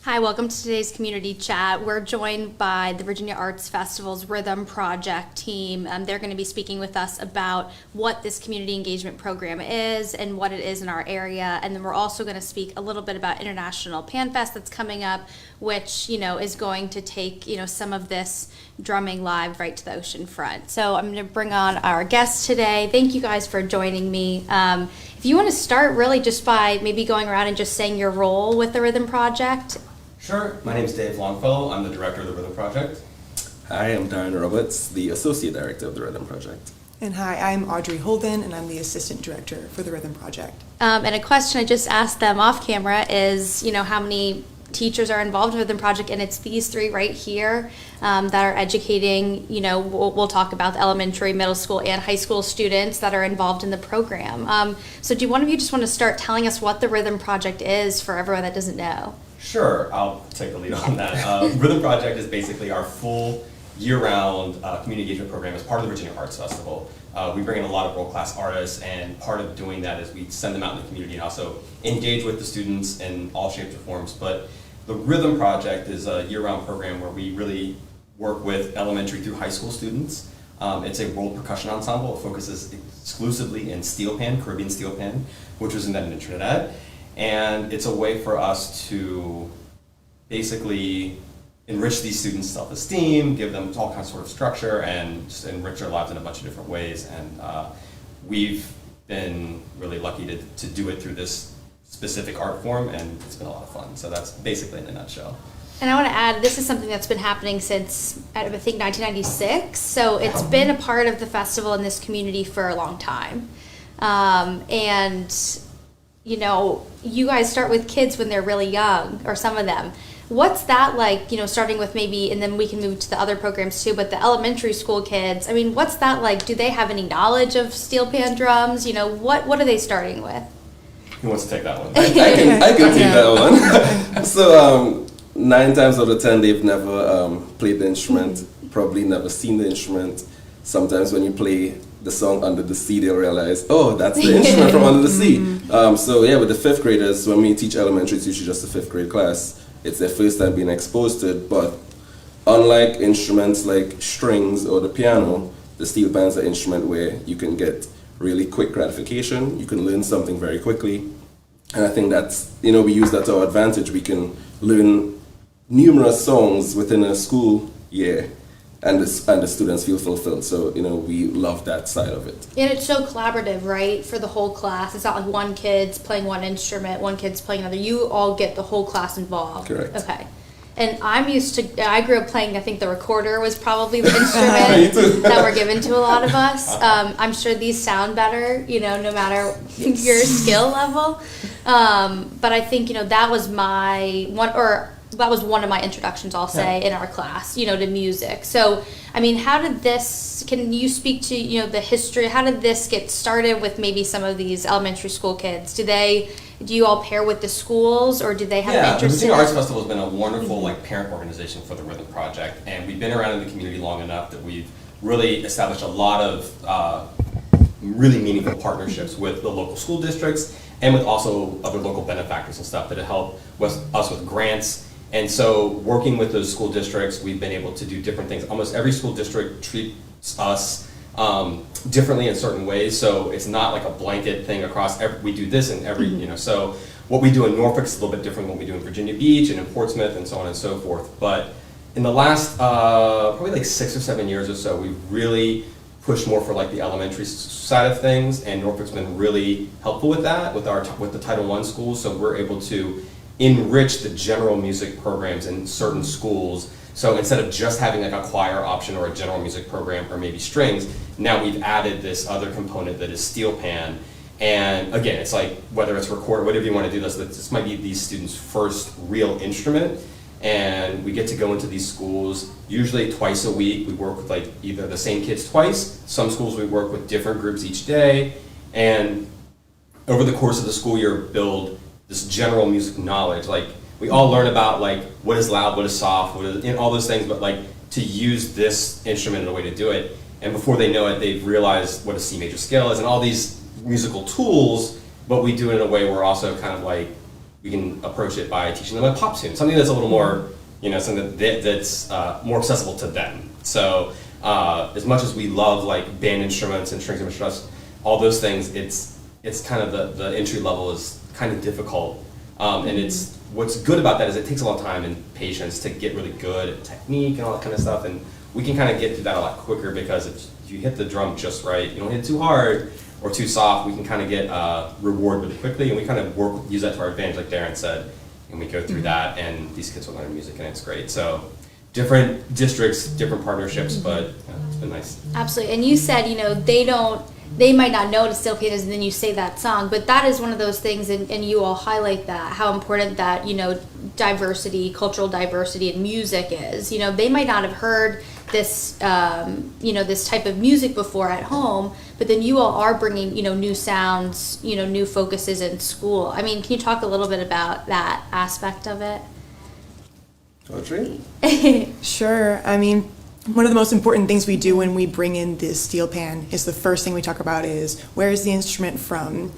Hi, welcome to today's community chat. We're joined by the Virginia Arts Festival's Rhythm Project team. They're going to be speaking with us about what this community engagement program is and what it is in our area. And then we're also going to speak a little bit about International PANFest that's coming up, which, is going to take, some of this drumming live right to the ocean front. So I'm going to bring on our guests today. Thank you guys for joining me. If you want to start really just by maybe going around and just saying your role with the Rhythm Project. Sure. My name is Dave Longfellow. I'm the director of the Rhythm Project. Hi, I'm Darren Roberts, the associate director of the Rhythm Project. And hi, I'm Audrey Holden, and I'm the assistant director for the Rhythm Project. And a question I just asked them off camera is, how many teachers are involved with the Rhythm Project, and it's these three right here that are educating, we'll talk about the elementary, middle school, and high school students that are involved in the program. So do one of you just want to start telling us what the Rhythm Project is for everyone that doesn't know? Sure, I'll take the lead on that. Rhythm Project is basically our full year-round community engagement program as part of the Virginia Arts Festival. We bring in a lot of world-class artists, and part of doing that is we send them out in the community and also engage with the students in all shapes or forms. But the Rhythm Project is a year-round program where we really work with elementary through high school students. It's a world percussion ensemble. It focuses exclusively in steel pan, Caribbean steel pan, which was invented in Trinidad. And it's a way for us to basically enrich these students' self-esteem, give them all kinds of structure, and just enrich their lives in a bunch of different ways. And we've been really lucky to do it through this specific art form, and it's been a lot of fun. So that's basically in a nutshell. And I want to add, this is something that's been happening since, I think, 1996. So it's been a part of the festival in this community for a long time. You guys start with kids when they're really young, or some of them. What's that like, starting with maybe, and then we can move to the other programs too, but the elementary school kids, what's that like? Do they have any knowledge of steel pan drums? What are they starting with? Who wants to take that one? I can take that one. So 9 times out of 10, they've never played the instrument, probably never seen the instrument. Sometimes when you play the song Under the Sea, they'll realize, oh, that's the instrument from Under the Sea. With the 5th graders, when we teach elementary, it's usually just a 5th grade class. It's their first time being exposed to it, but unlike instruments like strings or the piano, the steel pan is an instrument where you can get really quick gratification, you can learn something very quickly, and I think that's, we use that to our advantage. We can learn numerous songs within a school year, and the students feel fulfilled. So, we love that side of it. And it's so collaborative, right, for the whole class. It's not like one kid's playing one instrument, one kid's playing another. You all get the whole class involved. Correct. Okay. And I grew up playing, I think the recorder was probably the instrument that were given to a lot of us. I'm sure these sound better, no matter your skill level. But I think, that was that was one of my introductions, I'll say, in our class, to music. So, how did this, can you speak to, the history? How did this get started with maybe some of these elementary school kids? Do you all pair with the schools, or do they have an interest in it? The Virginia Arts Festival has been a wonderful parent organization for the Rhythm Project, and we've been around in the community long enough that we've really established a lot of really meaningful partnerships with the local school districts and with also other local benefactors and stuff that help us with grants. And so working with those school districts, we've been able to do different things. Almost every school district treats us differently in certain ways, so it's not like a blanket thing across we do this in every, so what we do in Norfolk is a little bit different than what we do in Virginia Beach and in Portsmouth and so on and so forth. But in the last probably 6 or 7 years or so, we've really pushed more for the elementary side of things, and Norfolk's been really helpful with that, with the Title I schools, so we're able to enrich the general music programs in certain schools. So instead of just having a choir option or a general music program or maybe strings, now we've added this other component that is steel pan. And again, it's whether it's record, whatever you want to do, this might be these students' first real instrument. And we get to go into these schools usually twice a week. We work with either the same kids twice. Some schools we work with different groups each day. And over the course of the school year, build this general music knowledge. We all learn about what is loud, what is soft, all those things, but to use this instrument in a way to do it. And before they know it, they've realized what a C major scale is and all these musical tools, but we do it in a way where also kind of we can approach it by teaching them a pop tune, something that's a little more, something that's more accessible to them. So as much as we love like band instruments and strings instruments, all those things, it's kind of the entry level is kind of difficult. And it's what's good about that is it takes a lot of time and patience to get really good at technique and all that kind of stuff. And we can kind of get through that a lot quicker because if you hit the drum just right, you don't hit it too hard or too soft, we can kind of get reward really quickly, and we kind of use that to our advantage, like Darren said, and we go through that, and these kids will learn music, and it's great. So different districts, different partnerships, but it's been nice. Absolutely. And you said, they might not know what a steel pan is, and then you say that song, but that is one of those things, and you all highlight that, how important that, diversity, cultural diversity in music is. They might not have heard this, this type of music before at home, but then you all are bringing, new sounds, new focuses in school. I mean, can you talk a little bit about that aspect of it? Audrey? Sure. I mean, one of the most important things we do when we bring in this steel pan is the first thing we talk about is where is the instrument from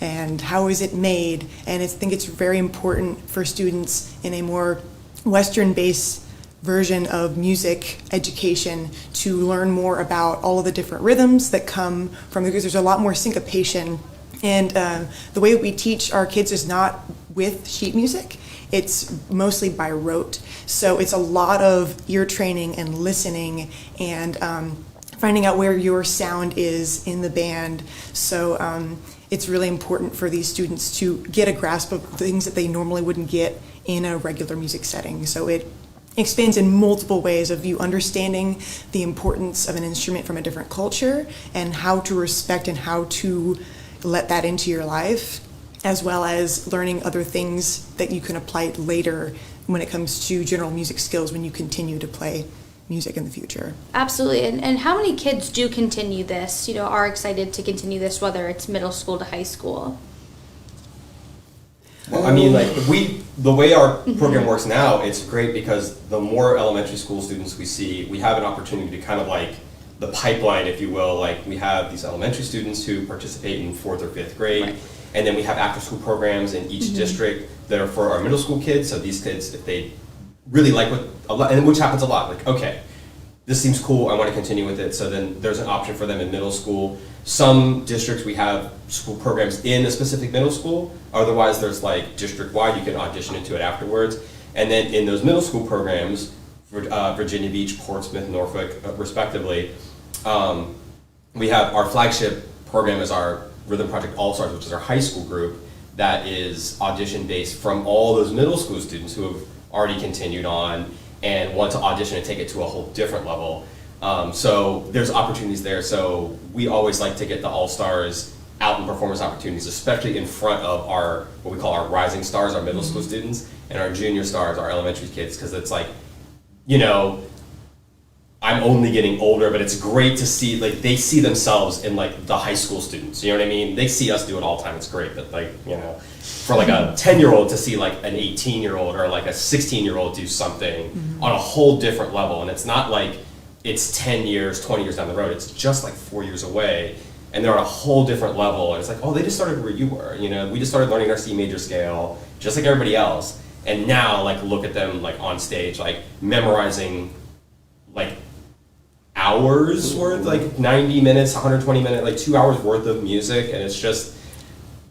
and how is it made? And I think it's very important for students in a more Western-based version of music education to learn more about all of the different rhythms that come from, because there's a lot more syncopation. And the way we teach our kids is not with sheet music. It's mostly by rote. So it's a lot of ear training and listening and finding out where your sound is in the band. So it's really important for these students to get a grasp of things that they normally wouldn't get in a regular music setting. So it expands in multiple ways of you understanding the importance of an instrument from a different culture and how to respect and how to let that into your life, as well as learning other things that you can apply later when it comes to general music skills when you continue to play music in the future. Absolutely. And how many kids do continue this, are excited to continue this, whether it's middle school to high school? Well, I mean, the way our program works now, it's great because the more elementary school students we see, we have an opportunity to kind of the pipeline, if you will. We have these elementary students who participate in 4th or 5th grade, right. And then we have after-school programs in each district that are for our middle school kids. So these kids, if they really like which happens a lot, okay, this seems cool, I want to continue with it. So then there's an option for them in middle school. Some districts we have school programs in a specific middle school. Otherwise, there's district-wide, you can audition into it afterwards. And then in those middle school programs, Virginia Beach, Portsmouth, Norfolk, respectively, we have our flagship program is our Rhythm Project All-Stars, which is our high school group that is audition-based from all those middle school students who have already continued on and want to audition and take it to a whole different level. So there's opportunities there. So we always like to get the All-Stars out in performance opportunities, especially in front of our, what we call our rising stars, our middle school students, and our junior stars, our elementary kids, because it's I'm only getting older, but it's great to see, they see themselves in, the high school students, you know what I mean? They see us do it all the time, it's great, but, for, a 10-year-old to see, an 18-year-old or, a 16-year-old do something on a whole different level, and it's not it's 10 years, 20 years down the road, it's just, 4 years away, and they're on a whole different level, and it's oh, they just started where you were, we just started learning our C major scale, just like everybody else, and now, look at them, on stage, memorizing, hours worth, 90 minutes, 120 minutes, 2 hours worth of music, and it's just,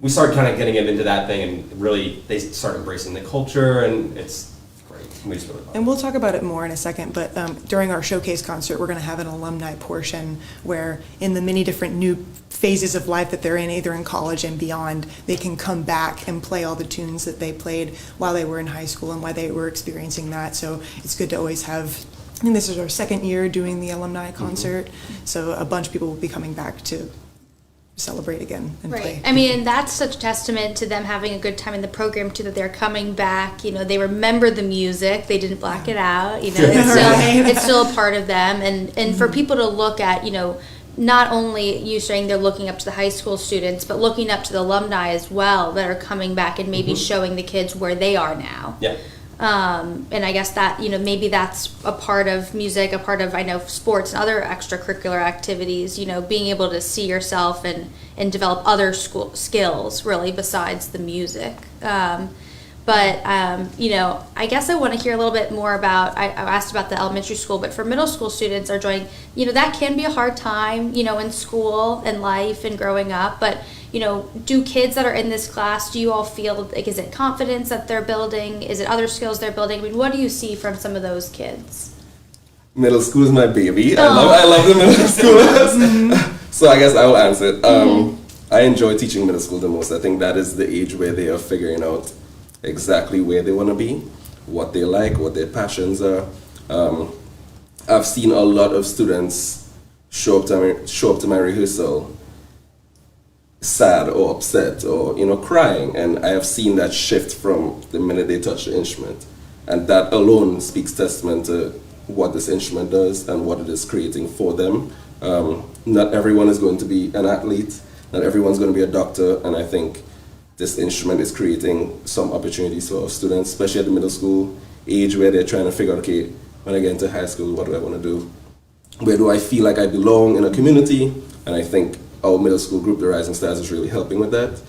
we started kind of getting them into that thing, and really, they start embracing the culture, and it's great. We just really love it. And we'll talk about it more in a second, but during our showcase concert, we're going to have an alumni portion where in the many different new phases of life that they're in, either in college and beyond, they can come back and play all the tunes that they played while they were in high school and while they were experiencing that. So it's good to always have, I think this is our second year doing the alumni concert, so a bunch of people will be coming back to celebrate again and play. I mean, and that's such a testament to them having a good time in the program too, that they're coming back, they remember the music, they didn't black it out, it's still a part of them, and for people to look at, not only you saying they're looking up to the high school students, but looking up to the alumni as well that are coming back and maybe showing the kids where they are now. Yeah. And I guess that, maybe that's a part of music, a part of, I know, sports and other extracurricular activities, being able to see yourself and develop other skills, really, besides the music. But, I guess I want to hear a little bit more about, I asked about the elementary school, but for middle school students are joining, that can be a hard time, in school and life and growing up. But, do kids that are in this class, do you all feel, like, is it confidence that they're building? Is it other skills they're building? I mean, what do you see from some of those kids? Middle school is my baby. I love the middle schoolers. So I guess I will answer it. I enjoy teaching middle school the most. I think that is the age where they are figuring out exactly where they want to be, what they like, what their passions are. I've seen a lot of students show up to my rehearsal sad or upset or crying, and I have seen that shift from the minute they touch the instrument, and that alone speaks testament to what this instrument does and what it is creating for them. Not everyone is going to be an athlete, not everyone's going to be a doctor, and I think this instrument is creating some opportunities for our students, especially at the middle school age where they're trying to figure out, okay, when I get into high school, what do I want to do? Where do I feel like I belong in a community? And I think our middle school group, the Rising Stars, is really helping with that.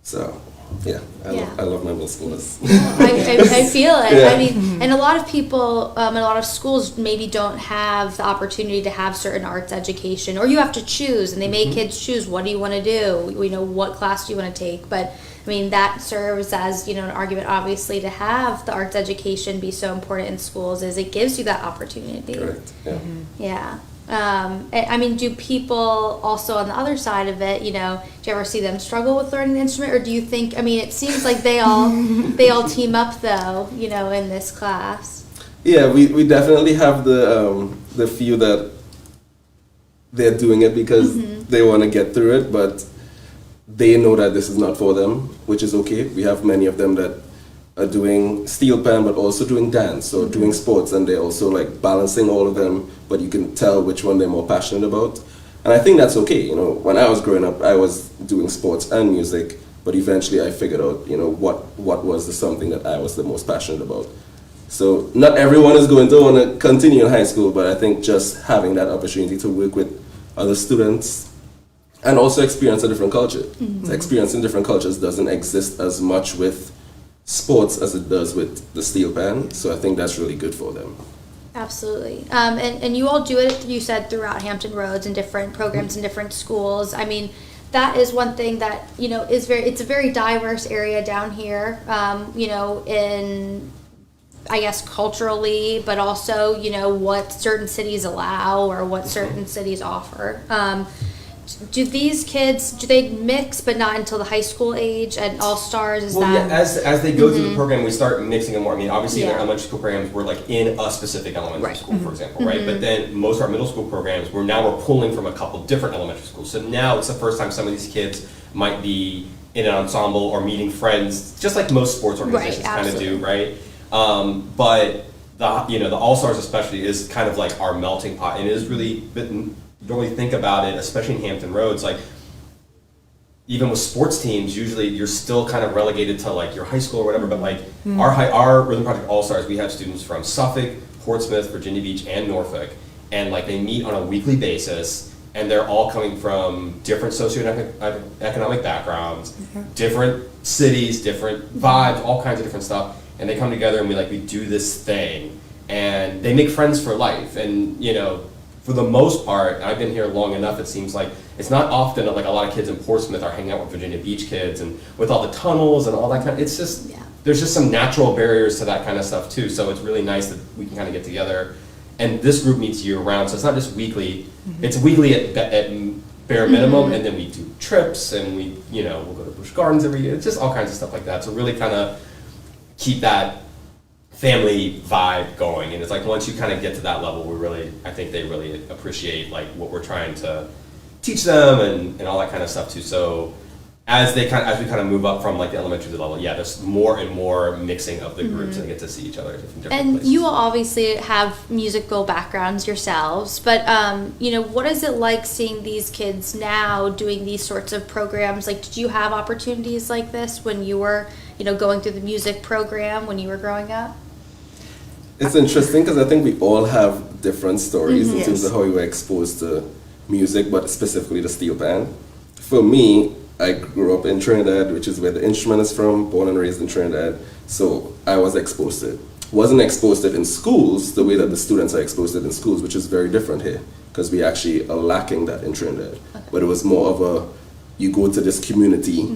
So, yeah, I love my middle schoolers. I feel it. Yeah. I mean, and a lot of people, a lot of schools maybe don't have the opportunity to have certain arts education, or you have to choose, and they make kids choose, what do you want to do? What class do you want to take? But I mean, that serves as, an argument, obviously, to have the arts education be so important in schools, is it gives you that opportunity. Correct, yeah. Yeah. I mean, do people also on the other side of it, do you ever see them struggle with learning the instrument, or do you think, I mean, it seems like they all team up though, in this class? Yeah, we definitely have the few that they're doing it because they want to get through it, but they know that this is not for them, which is okay. We have many of them that are doing steel pan, but also doing dance or doing sports, and they're also like balancing all of them, but you can tell which one they're more passionate about. And I think that's okay. When I was growing up, I was doing sports and music, but eventually I figured out, what was the something that I was the most passionate about. So not everyone is going to want to continue in high school, but I think just having that opportunity to work with other students and also experience a different culture. So experiencing different cultures doesn't exist as much with sports as it does with the steel pan, so I think that's really good for them. Absolutely. And you all do it, you said, throughout Hampton Roads and different programs in different schools. I mean, that is one thing that, it's a very diverse area down here, in, I guess, culturally, but also, what certain cities allow or what certain cities offer. Do these kids, do they mix but not until the high school age and all-stars? As they go through the program, we start mixing them more. I mean, obviously in our Yeah. elementary school programs, we're like in a specific elementary Right. school, for example, right? But then most of our middle school programs, we're pulling from a couple different elementary schools. So now it's the first time some of these kids might be in an ensemble or meeting friends, just like most sports organizations kind of do, right? But the all-stars especially is kind of like our melting pot, and it is really, you don't really think about it, especially in Hampton Roads, like even with sports teams, usually you're still kind of relegated to like your high school or whatever, but like our Rhythm Project All-Stars, we have students from Suffolk, Portsmouth, Virginia Beach, and Norfolk, and like they meet on a weekly basis, and they're all coming from different socioeconomic backgrounds, different cities, different vibes, all kinds of different stuff, and they come together and we do this thing, and they make friends for life, and for the most part, I've been here long enough, it seems like it's not often that like a lot of kids in Portsmouth are hanging out with Virginia Beach kids, and with all the tunnels and all that kind of, it's just, there's just some natural barriers to that kind of stuff too, so it's really nice that we can kind of get together. And this group meets year round, so it's not just weekly, it's weekly at bare minimum, and then we do trips, and we'll go to Busch Gardens every year, it's just all kinds of stuff like that, so really kind of keep that family vibe going. And it's like once you kind of get to that level, I think they really appreciate like what we're trying to teach them and all that kind of stuff too. So as we kind of move up from like the elementary level, there's more and more mixing of the groups, and they get to see each other from different places. And you all obviously have musical backgrounds yourselves, but what is it like seeing these kids now doing these sorts of programs? Like, did you have opportunities like this when you were, going through the music program when you were growing up? It's interesting because I think we all have different stories in terms Yes. of how we were exposed to music, but specifically the steel band. For me, I grew up in Trinidad, which is where the instrument is from, born and raised in Trinidad. So I was exposed to it. Wasn't exposed to it in schools the way that the students are exposed to it in schools, which is very different here, because we actually are lacking that in Trinidad. Okay. But it was more of a, you go to this community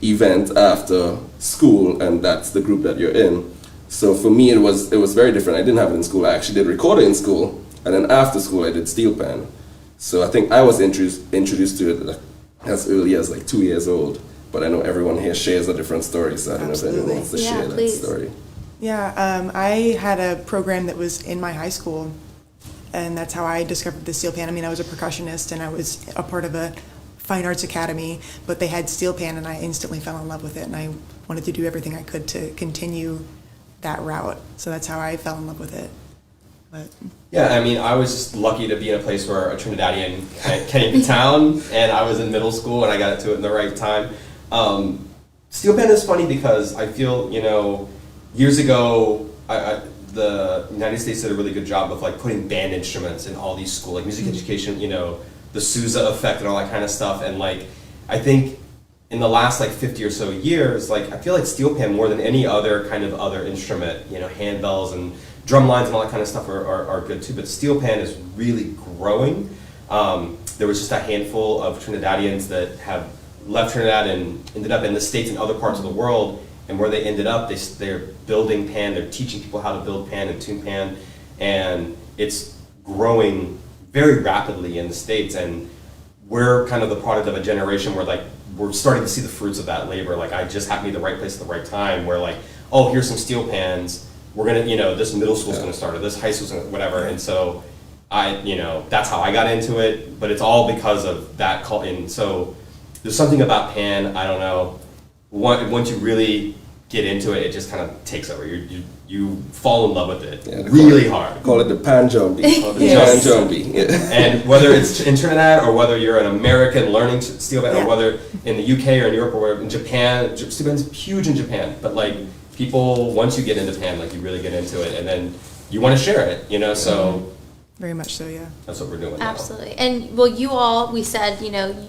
event after school, and that's the group that you're in. So for me, it was very different. I didn't have it in school. I actually did recording in school, and then after school, I did steel pan. So I think I was introduced to it as early as like 2 years old. But I know everyone here shares a different story, so I don't know if anyone wants to share that story. Yeah, I had a program that was in my high school, and that's how I discovered the steel pan. I mean, I was a percussionist, and I was a part of a fine arts academy, but they had steel pan, and I instantly fell in love with it, and I wanted to do everything I could to continue that route. So that's how I fell in love with it. But yeah, I mean, I was just lucky to be in a place where a Trinidadian came to town, and I was in middle school, and I got to it in the right time. Steel pan is funny because I feel, years ago, the United States did a really good job of like putting band instruments in all these schools, like music education, the Sousa effect and all that kind of stuff. And like, I think in the last like 50 or so years, like I feel like steel pan more than any other kind of other instrument, handbells and drum lines and all that kind of stuff are good too. But steel pan is really growing. There was just a handful of Trinidadians that have left Trinidad and ended up in the States and other parts of the world. And where they ended up, they're building pan, they're teaching people how to build pan and tune pan, and it's growing very rapidly in the States. And we're kind of the product of a generation where like we're starting to see the fruits of that labor. Like I just happened to be the right place at the right time, where like, oh, here's some steel pans. We're gonna, this middle school's gonna start, or this high school's gonna, whatever. And so that's how I got into it. But it's all because of that call. And so there's something about pan, I don't know. Once you really get into it, it just kind of takes over. You fall in love with it really hard. Call it the pan jumpy. Pan jumpy. Yeah. And whether it's in Trinidad or whether you're an American learning steel pan, or whether in the UK or in Europe or wherever, in Japan, steel pan's huge in Japan. But like people, once you get into pan, like you really get into it, and then you want to share it, so. Very much so, yeah. That's what we're doing Absolutely. Now. And well, you all, we said,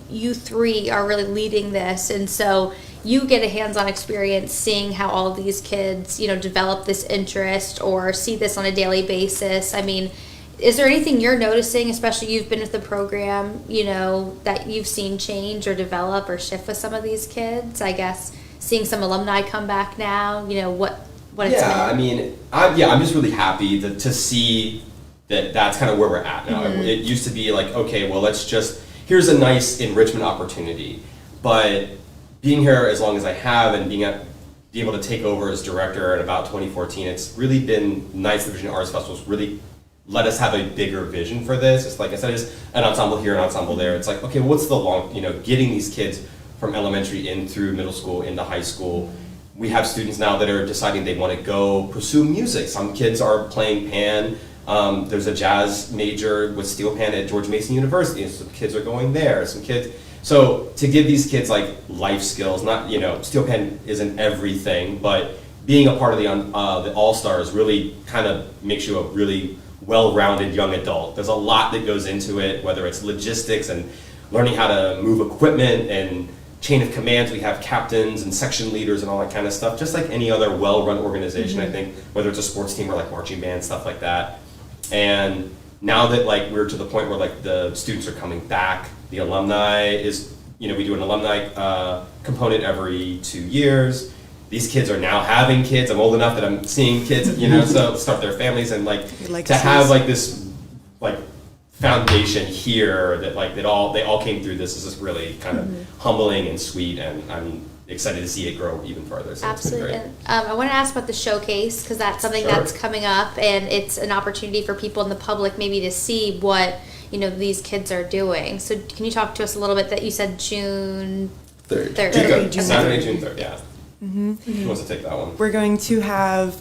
you three are really leading this, and so you get a hands-on experience seeing how all of these kids, develop this interest or see this on a daily basis. I mean, is there anything you're noticing, especially you've been with the program, that you've seen change or develop or shift with some of these kids? I guess seeing some alumni come back now, what it's meant. I mean, I'm just really happy to see that's kind of where we're at now. Mm-hmm. It used to be like, okay, well, here's a nice enrichment opportunity. But being here as long as I have and being able to take over as director in about 2014, it's really been nice. The Virginia Arts Festival's really let us have a bigger vision for this. It's like I said, it's an ensemble here, an ensemble there. It's like, okay, what's the long, getting these kids from elementary in through middle school into high school. We have students now that are deciding they want to go pursue music. Some kids are playing pan. There's a jazz major with steel pan at George Mason University, and some kids are going there. So to give these kids like life skills, not steel pan isn't everything, but being a part of the All Stars really kind of makes you a really well-rounded young adult. There's a lot that goes into it, whether it's logistics and learning how to move equipment and chain of commands. We have captains and section leaders and all that kind of stuff, just like any other well-run organization. Mm-hmm. I think whether it's a sports team or like marching band, stuff like that. And now that like we're to the point where like the students are coming back, the alumni is, we do an alumni component every 2 years. These kids are now having kids. I'm old enough that I'm seeing kids, so start their families, and like to have like this like foundation here that like they all came through this is just really kind of humbling and sweet, and I'm excited to see it grow even further. So absolutely. And I want to ask about the showcase, because that's something that's coming up, and it's an opportunity for people in the public maybe to see what these kids are doing. So can you talk to us a little bit? That you said June 3rd. Saturday, June 3rd. Yeah. Mm-hmm. Who wants to take that one? We're going to have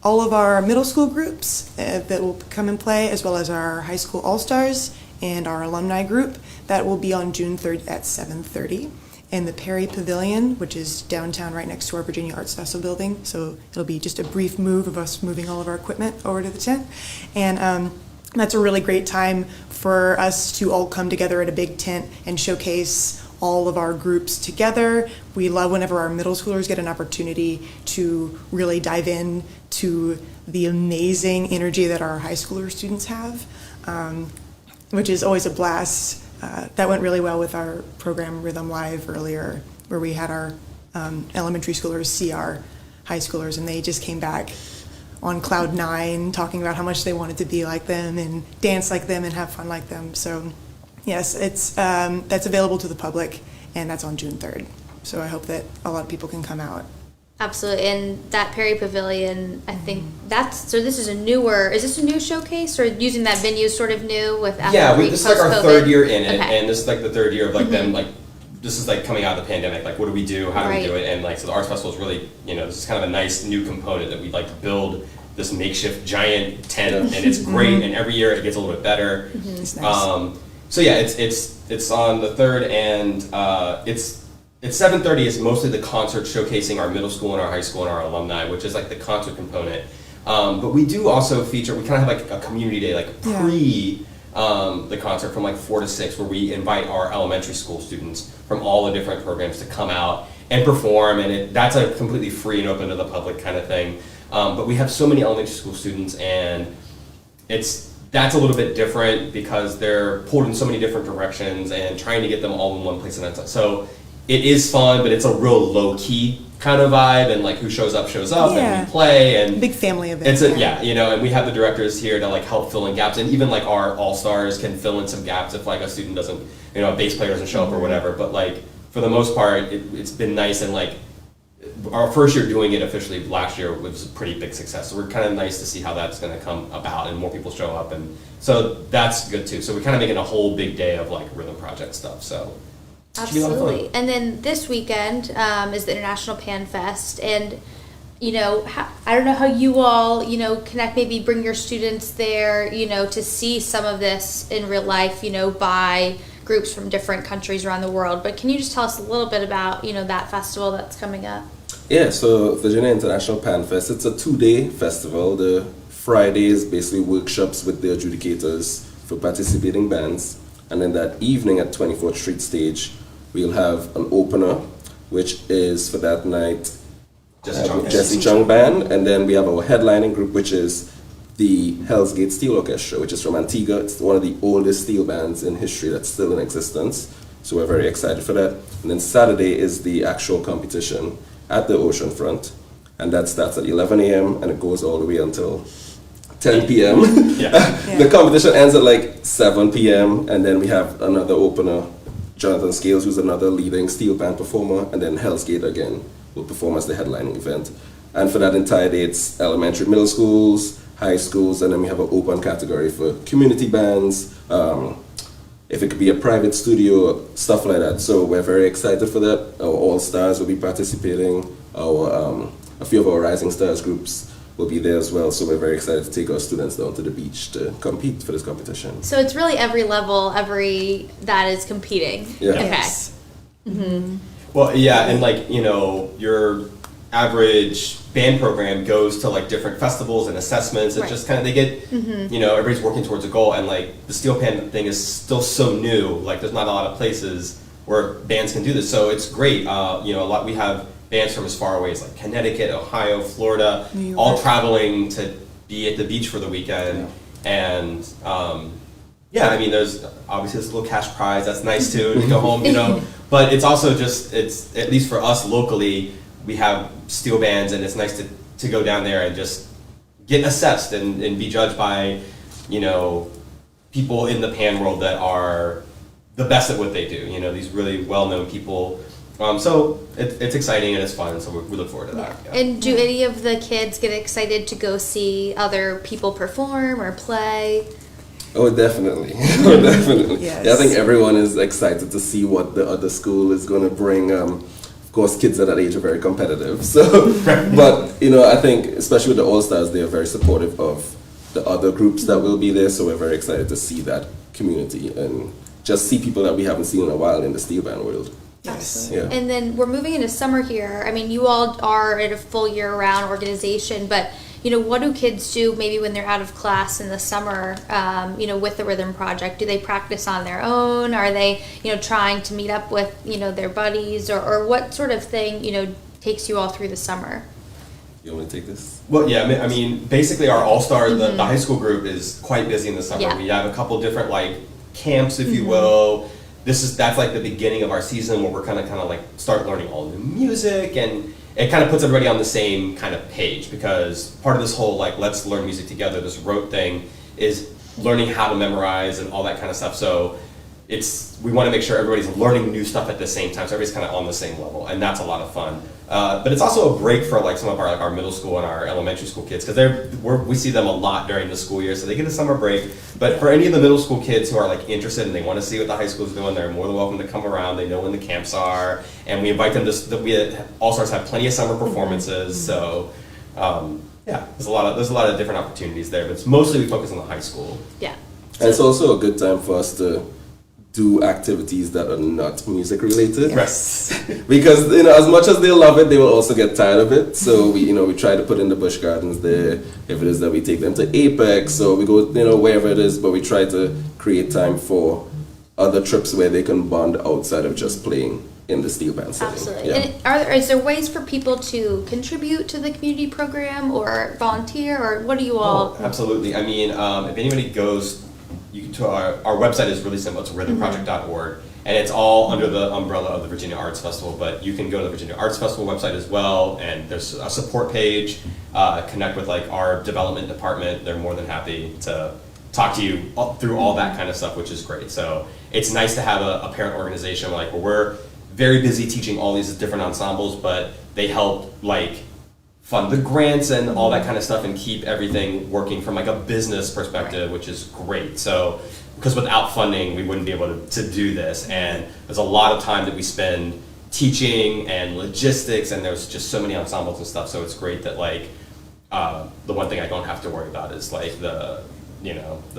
all of our middle school groups that will come and play, as well as our high school all-stars and our alumni group. That will be on June 3rd at 7:30 in the Perry Pavilion, which is downtown right next to our Virginia Arts Festival building. So it'll be just a brief move of us moving all of our equipment over to the tent. And that's a really great time for us to all come together at a big tent and showcase all of our groups together. We love whenever our middle schoolers get an opportunity to really dive in to the amazing energy that our high schooler students have, which is always a blast. That went really well with our program Rhythm Live earlier, where we had our elementary schoolers see our high schoolers, and they just came back on cloud nine talking about how much they wanted to be like them and dance like them and have fun like them. So yes, it's that's available to the public, and that's on June 3rd. So I hope that a lot of people can come out. Absolutely, and that Perry Pavilion, I think this is a new showcase, or using that venue is sort of new with this is like our post-COVID? third year in it, Okay. and this is like the third year of like them like this is like coming out of the pandemic. Like, what do we do? How do we do Right. it? And like, so the arts festival is really, this is kind of a nice new component that we'd like to build this makeshift giant tent, and it's great. And every year it gets a little bit better. It's nice. So yeah, it's on the 3rd, and it's 7:30 is mostly the concert showcasing our middle school and our high school and our alumni, which is like the concert component. But we do also feature, we kind of have like a community day, like pre the concert from like 4 to 6, where we invite our elementary school students from all the different programs to come out and perform, and that's a completely free and open to the public kind of thing. But we have so many elementary school students, and that's a little bit different because they're pulled in so many different directions, and trying to get them all in one place at a time. So it is fun, but it's a real low key kind of vibe, and like who shows up, and we play, and big family event. it's and we have the directors here to like help fill in gaps, and even like our all-stars can fill in some gaps if like a student doesn't, a bass player doesn't show up or whatever. But like for the most part, it's been nice, and like our first year doing it officially last year was a pretty big success. So we're kind of nice to see how that's going to come about, and more people show up, and so that's good too. So we're kind of making a whole big day of like rhythm project stuff. So should be a lot of fun. Absolutely. And then this weekend is the International PANFest, and I don't know how you all connect. Maybe bring your students there, to see some of this in real life, by groups from different countries around the world. But can you just tell us a little bit about that festival that's coming up? Yeah, so Virginia International PANFest, it's a 2-day festival. The Friday is basically workshops with the adjudicators for participating bands. And then that evening at 24th Street Stage, we'll have an opener, which is for that night Jesse Chung Band. And then we have our headlining group, which is the Hell's Gate Steel Orchestra, which is from Antigua. It's one of the oldest steel bands in history that's still in existence. So we're very excited for that. And then Saturday is the actual competition at the ocean front. And that starts at 11 a.m. and it goes all the way until 10 p.m. The competition ends at like 7 p.m. and then we have another opener, Jonathan Scales, who's another leading steel band performer, and then Hell's Gate again will perform as the headlining event. And for that entire day, it's elementary, middle schools, high schools, and then we have an open category for community bands, if it could be a private studio, stuff like that. So we're very excited for that. Our All-Stars will be participating. A few of our Rising Stars groups will be there as well. So we're very excited to take our students down to the beach to compete for this competition. So it's really every level, that is competing. Yeah. Okay. Yes. Well, yeah, and like, your average band program goes to like different festivals and assessments. It's just kind of, they get, everybody's working towards a goal, and like the steel pan thing is still so new. Like there's not a lot of places where bands can do this. So it's great. We have bands from as far away as like Connecticut, Ohio, Florida, all traveling to be at the beach for the weekend. And there's obviously this little cash prize. That's nice too, to go home, But it's also just, it's, at least for us locally, we have steel bands, and it's nice to go down there and just get assessed and be judged by, people in the pan world that are the best at what they do, these really well-known people. So it's exciting and it's fun, so we look forward to that. Yeah. And do any of the kids get excited to go see other people perform or play? Oh, definitely. Definitely. Yes. Yeah, I think everyone is excited to see what the other school is going to bring. Of course, kids at that age are very competitive. So, but, I think, especially with the All-Stars, they are very supportive of the other groups that will be there. So we're very excited to see that community and just see people that we haven't seen in a while in the steel band world. Yes. Yeah. And then we're moving into summer here. I mean, you all are at a full year-round organization, but what do kids do maybe when they're out of class in the summer, with the Rhythm Project? Do they practice on their own? Are they, trying to meet up with, their buddies, or what sort of thing, takes you all through the summer? You want me to take this? Well, yeah, I mean, basically our all-star, the high school group is quite busy in the summer. Yeah. We have a couple different like camps, if you will. That's like the beginning of our season where we're kind of like start learning all new music, and it kind of puts everybody on the same kind of page, because part of this whole like let's learn music together, this rote thing, is learning how to memorize and all that kind of stuff. So we want to make sure everybody's learning new stuff at the same time, so everybody's kind of on the same level, and that's a lot of fun. But it's also a break for like some of our middle school and our elementary school kids, because we see them a lot during the school year, so they get a summer break. But for any of the middle school kids who are like interested and they want to see what the high school is doing, they're more than welcome to come around. They know when the camps are, and we invite them to. We all-stars have plenty of summer performances, so yeah, there's a lot of different opportunities there. But it's mostly we focus on the high school. Yeah. And it's also a good time for us to do activities that are not music related. Yes. Because as much as they love it, they will also get tired of it. So we try to put in the bush gardens there. If it is that we take them to Apex, or we go wherever it is, but we try to create time for other trips where they can bond outside of just playing in the steel band setting. Absolutely. Yeah. And is there ways for people to contribute to the community program or volunteer, or what do you all? Oh, absolutely. I mean, if anybody goes to our website is really simple. It's rhythmproject.org, and it's all under the umbrella of the Virginia Arts Festival. But you can go to the Virginia Arts Festival website as well, and there's a support page. Connect with like our development department. They're more than happy to talk to you through all that kind of stuff, which is great. So it's nice to have a parent organization where we're very busy teaching all these different ensembles, but they help like fund the grants and all that kind of stuff and keep everything working from like a business perspective, which is great. So, because without funding, we wouldn't be able to do this. And there's a lot of time that we spend teaching and logistics, and there's just so many ensembles and stuff. So it's great that like, the one thing I don't have to worry about is like the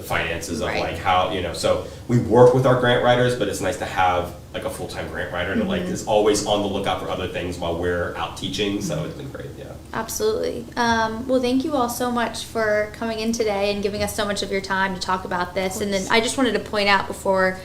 finances of Right. like how, so we work with our grant writers, but it's nice to have like a full-time grant writer that like is always on the lookout for other things while we're out teaching. So it's been great. Yeah. Absolutely. Well, thank you all so much for coming in today and giving us so much of your time to talk about this. And then I just wanted to point out before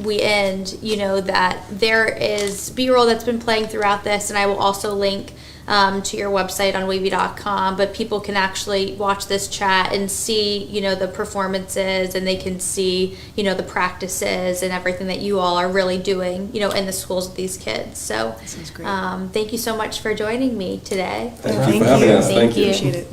we end, that there is B-roll that's been playing throughout this, and I will also link to your website on wavy.com, but people can actually watch this chat and see, the performances, and they can see, the practices and everything that you all are really doing, in the schools with these kids. So Sounds great. thank you so much for joining me today. Thank you for having us. Thank you. Appreciate it.